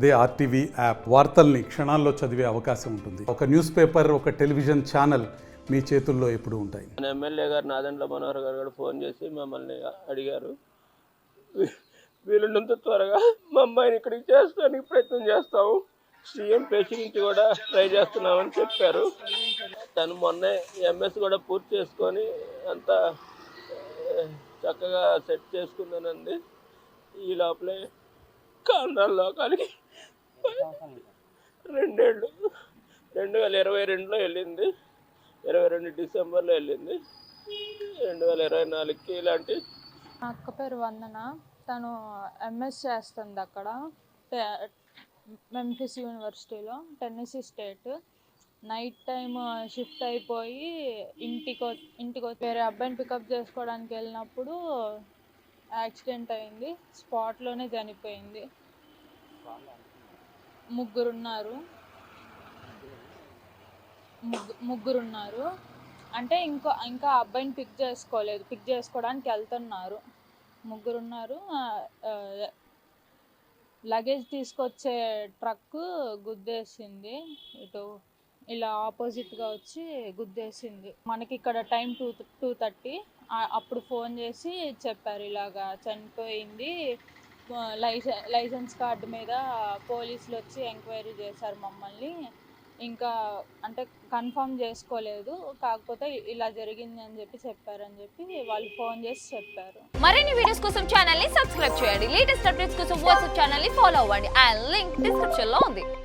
అదే RTV app వార్తల్ని క్షణాల్లో చదివే అవకాశం ఉంటుంది. ఒక న్యూస్ పేపర్, ఒక టెలివిజన్ ఛానల్ మీ చేతుల్లో ఎప్పుడూ ఉంటాయి. ఎమ్మెల్యే గారు నాదెండ్ల మనోహర్ గారు కూడా ఫోన్ చేసి మమ్మల్ని అడిగారు, వీలున్నంత త్వరగా మా అమ్మాయిని ఇక్కడికి చేస్తానికి ప్రయత్నం చేస్తాము, సీఎం పేషెంట్ కూడా ట్రై చేస్తున్నామని చెప్పారు. తను మొన్నే ఎంఎస్ కూడా పూర్తి చేసుకొని అంతా చక్కగా సెట్ చేసుకుందానండి. ఈ లోపలే కాండాల లోకానికి 2 ఏళ్ళు 2022లో వెళ్ళింది, 22 డిసెంబర్లో వెళ్ళింది. 2024కి ఇలాంటి. మా అక్క పేరు వందన. తను ఎంఎస్ చేస్తుంది అక్కడ మెంఫిస్ యూనివర్సిటీలో, Tennessee state. Night time shift అయిపోయి ఇంటికి వేరే అబ్బాయిని పికప్ చేసుకోవడానికి వెళ్ళినప్పుడు యాక్సిడెంట్ అయింది. స్పాట్లోనే చనిపోయింది. ముగ్గురున్నారు. అంటే ఇంకా అబ్బాయిని పిక్ చేసుకోవడానికి వెళ్తున్నారు. ముగ్గురున్నారు. లగేజ్ తీసుకొచ్చే ట్రక్ గుద్దేసింది. ఇటు ఇలా ఆపోజిట్గా వచ్చి గుద్దేసింది. మనకి ఇక్కడ టైం 2:30. అప్పుడు ఫోన్ చేసి చెప్పారు, ఇలాగా చనిపోయింది. లైసెన్స్ కార్డు మీద పోలీసులు వచ్చి ఎంక్వైరీ చేశారు మమ్మల్ని. ఇంకా అంటే కన్ఫర్మ్ చేసుకోలేదు, కాకపోతే ఇలా జరిగింది అని చెప్పారని చెప్పి వాళ్ళు ఫోన్ చేసి చెప్పారు. మరిన్ని వీడియోస్ కోసం ఛానల్ ని సబ్స్క్రైబ్ చేయండి. లేటెస్ట్ అప్డేట్స్ కోసం వాట్సాప్ ఛానల్ ని ఫాలో అవ్వండి. ఆ లింక్ డిస్క్రిప్షన్ లో ఉంది.